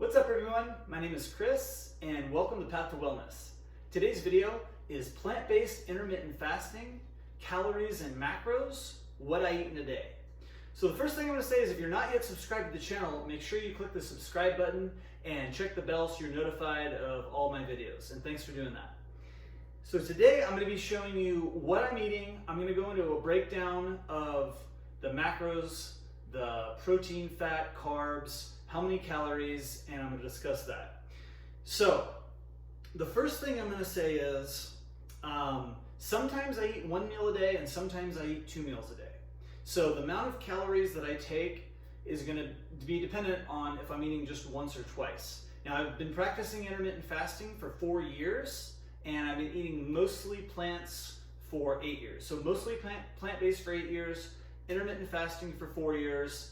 What's up everyone? My name is Chris and welcome to Path to Wellness. Today's video is plant-based intermittent fasting, calories and macros, what I eat in a day. So the first thing I'm going to say is if you're not yet subscribed to the channel, make sure you click the subscribe button and check the bell so you're notified of all my videos. And thanks for doing that. So today I'm going to be showing you what I'm eating. I'm going to go into a breakdown of the macros, the protein, fat, carbs, how many calories, and I'm going to discuss that. So the first thing I'm going to say is sometimes I eat one meal a day and sometimes I eat 2 meals a day. So the amount of calories that I take is going to be dependent on if I'm eating just once or twice. Now I've been practicing intermittent fasting for 4 years and I've been eating mostly plants for 8 years. So mostly plant-based for 8 years, intermittent fasting for 4 years.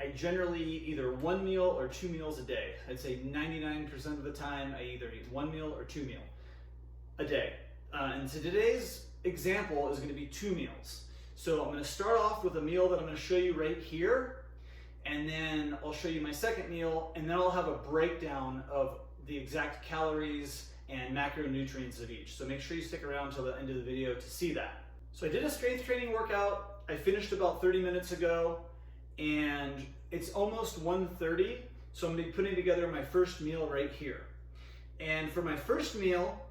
I generally eat either 1 meal or 2 meals a day. I'd say 99% of the time I either eat 1 meal or 2 meals a day. And so today's example is going to be 2 meals. So I'm going to start off with a meal that I'm going to show you right here, and then I'll show you my second meal, and then I'll have a breakdown of the exact calories and macronutrients of each. So make sure you stick around until the end of the video to see that. So I did a strength training workout. I finished about 30 minutes ago, and it's almost 1:30, so I'm going to be putting together my first meal right here. And for my first meal,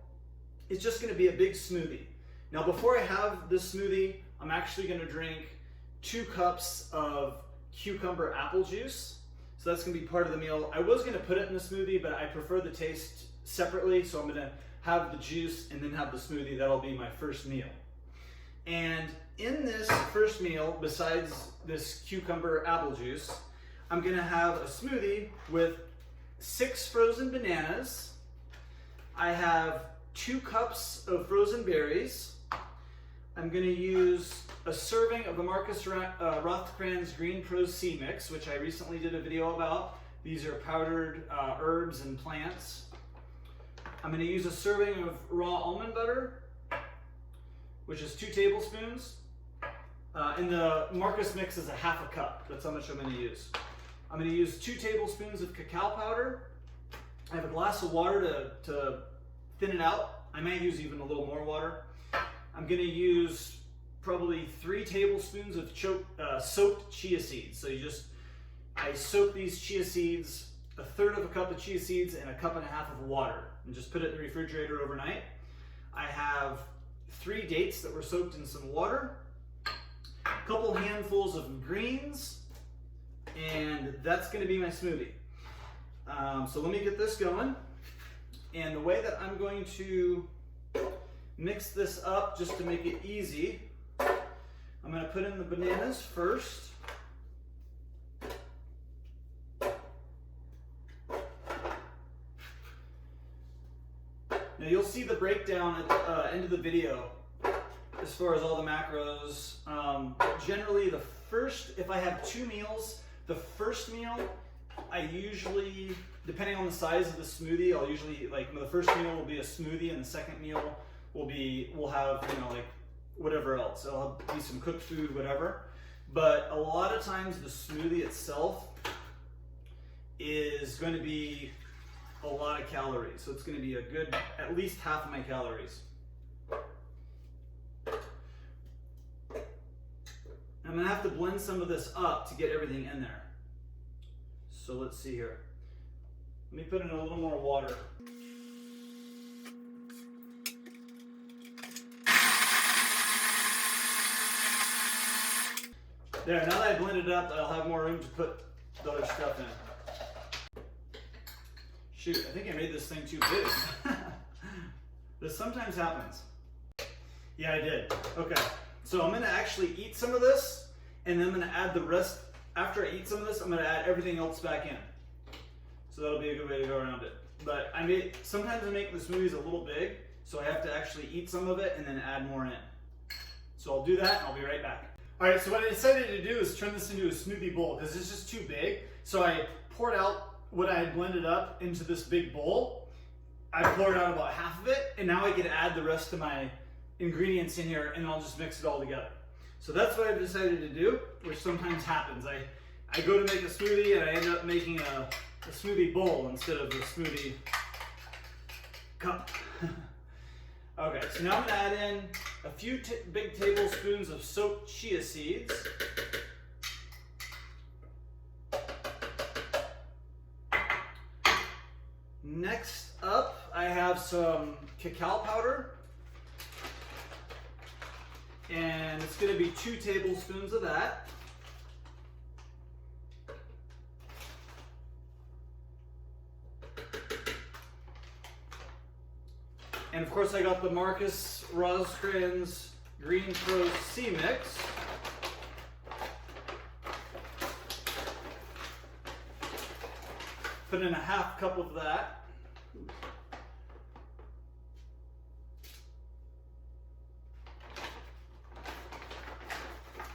it's just going to be a big smoothie. Now before I have this smoothie, I'm actually going to drink 2 cups of cucumber apple juice. So that's going to be part of the meal. I was going to put it in the smoothie, but I prefer the taste separately, so I'm going to have the juice and then have the smoothie. That'll be my first meal. And in this first meal, besides this cucumber apple juice, I'm going to have a smoothie with 6 frozen bananas. I have 2 cups of frozen berries. I'm going to use a serving of the Marcus Rothkranz Green Pro C Mix, which I recently did a video about. These are powdered herbs and plants. I'm going to use a serving of raw almond butter, which is 2 tablespoons. And the Marcus mix is a 1/2 cup. That's how much I'm going to use. I'm going to use 2 tablespoons of cacao powder. I have a glass of water to thin it out. I might use even a little more water. I'm going to use probably 3 tablespoons of soaked chia seeds. So I soak these chia seeds, 1/3 of a cup of chia seeds and 1.5 cups of water, and just put it in the refrigerator overnight. I have 3 dates that were soaked in some water, a couple handfuls of greens, and that's going to be my smoothie. So let me get this going. And the way that I'm going to mix this up, just to make it easy, I'm going to put in the bananas first. Now you'll see the breakdown at the end of the video as far as all the macros. Generally if I have 2 meals, the first meal I usually, depending on the size of the smoothie, I'll usually, the first meal will be a smoothie and the second meal we'll have, like whatever else. It'll be some cooked food, whatever. But a lot of times the smoothie itself is going to be a lot of calories. So it's going to be a good, at least half of my calories. I'm going to have to blend some of this up to get everything in there. So let's see here. Let me put in a little more water. There, now that I blended it up, I'll have more room to put the other stuff in. Shoot, I think I made this thing too big. This sometimes happens. Yeah, I did. Okay, so I'm going to actually eat some of this, and then I'm going to add the rest. After I eat some of this, I'm going to add everything else back in. So that'll be a good way to go around it. But sometimes I make the smoothies a little big, so I have to actually eat some of it and then add more in. So I'll do that, and I'll be right back. All right, so what I decided to do is turn this into a smoothie bowl because it's just too big. So I poured out what I had blended up into this big bowl. I poured out about half of it, and now I can add the rest of my ingredients in here, and I'll just mix it all together. So that's what I've decided to do, which sometimes happens. I go to make a smoothie and I end up making a smoothie bowl instead of a smoothie cup. Okay, so now I'm gonna add in a few big tablespoons of soaked chia seeds. Next up, I have some cacao powder. And it's gonna be 2 tablespoons of that. And of course I got the Marcus Roscran's Green Pro C Mix. Put in a 1/2 cup of that.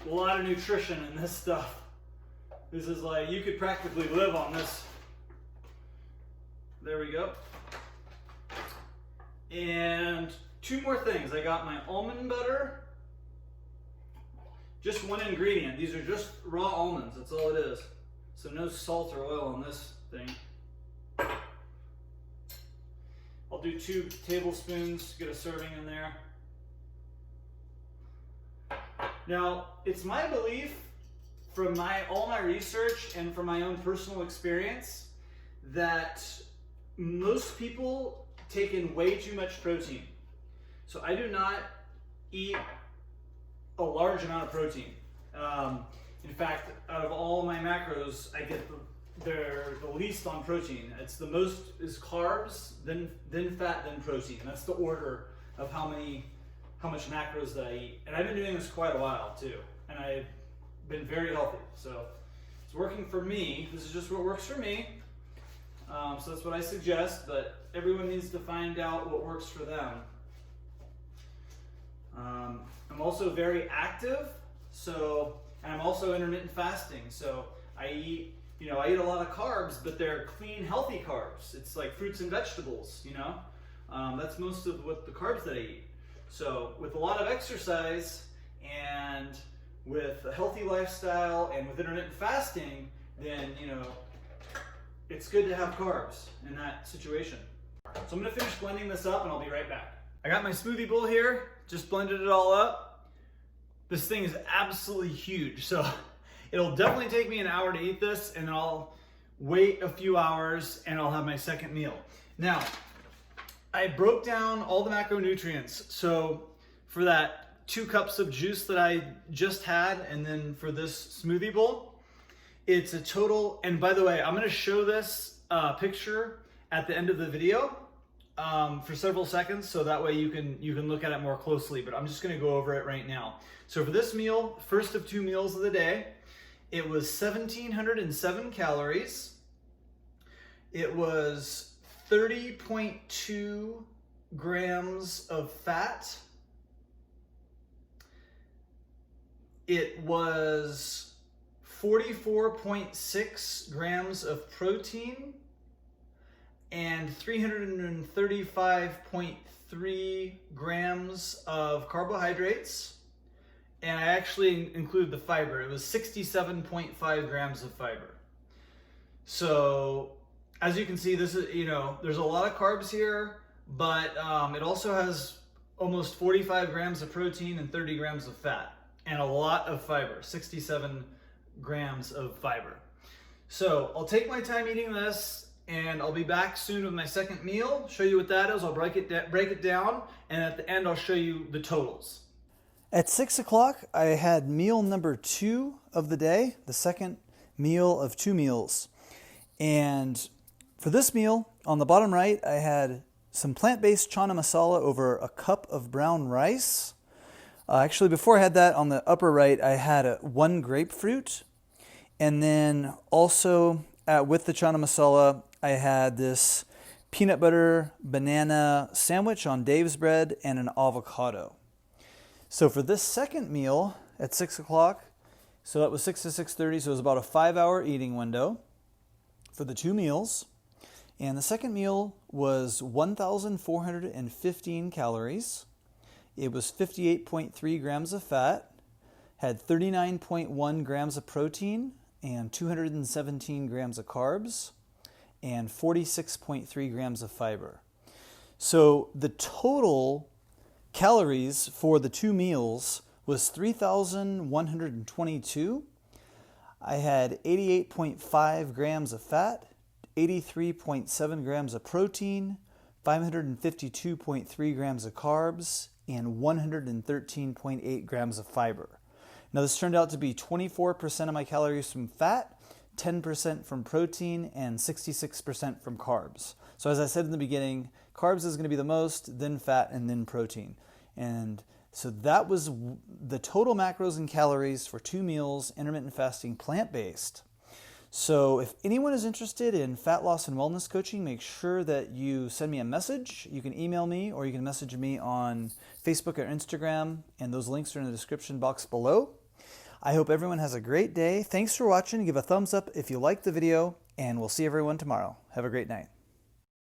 A lot of nutrition in this stuff. This is like, you could practically live on this. There we go. And 2 more things. I got my almond butter. Just 1 ingredient. These are just raw almonds. That's all it is. So no salt or oil on this thing. I'll do 2 tablespoons, get a serving in there. Now, it's my belief from all my research and from my own personal experience that most people take in way too much protein. So I do not eat a large amount of protein. In fact, out of all my macros, I get the least on protein. It's the most is carbs, then fat, then protein. That's the order of how much macros that I eat. And I've been doing this quite a while too. And I've been very healthy. So it's working for me. This is just what works for me. So that's what I suggest, but everyone needs to find out what works for them. I'm also very active, and I'm also intermittent fasting. So I eat a lot of carbs, but they're clean, healthy carbs. It's like fruits and vegetables, that's most of what the carbs that I eat. So with a lot of exercise and with a healthy lifestyle and with intermittent fasting, then, it's good to have carbs in that situation. So I'm gonna finish blending this up and I'll be right back. I got my smoothie bowl here, just blended it all up. This thing is absolutely huge, so it'll definitely take me an hour to eat this, and then I'll wait a few hours and I'll have my second meal. Now, I broke down all the macronutrients. So for that 2 cups of juice that I just had, and then for this smoothie bowl, it's a total, and by the way, I'm gonna show this picture at the end of the video for several seconds, so that way you can look at it more closely, but I'm just gonna go over it right now. So for this meal, first of 2 meals of the day, it was 1,707 calories. It was 30.2 grams of fat. It was 44.6 grams of protein and 335.3 grams of carbohydrates. And I actually include the fiber. It was 67.5 grams of fiber. So as you can see, this is, there's a lot of carbs here, but it also has almost 45 grams of protein and 30 grams of fat, and a lot of fiber, 67 grams of fiber. So I'll take my time eating this, and I'll be back soon with my second meal, show you what that is. I'll break it down, and at the end I'll show you the totals. At 6 o'clock, I had meal number 2 of the day, the second meal of 2 meals. And for this meal, on the bottom right, I had some plant-based chana masala over a cup of brown rice. Actually, before I had that, on the upper right, I had 1 grapefruit. And then also with the chana masala, I had this peanut butter banana sandwich on Dave's bread and an avocado. So for this second meal at 6 o'clock, so that was 6 to 6:30, so it was about a 5-hour eating window for the 2 meals. And the second meal was 1,415 calories. It was 58.3 grams of fat, had 39.1 grams of protein, and 217 grams of carbs and 46.3 grams of fiber. So the total calories for the 2 meals was 3,122. I had 88.5 grams of fat, 83.7 grams of protein, 552.3 grams of carbs, and 113.8 grams of fiber. Now this turned out to be 24% of my calories from fat, 10% from protein, and 66% from carbs. So as I said in the beginning, carbs is going to be the most, then fat, and then protein. And so that was the total macros and calories for 2 meals, intermittent fasting, plant-based. So if anyone is interested in fat loss and wellness coaching, make sure that you send me a message. You can email me or you can message me on Facebook or Instagram, and those links are in the description box below. I hope everyone has a great day. Thanks for watching. Give a thumbs up if you liked the video, and we'll see everyone tomorrow. Have a great night.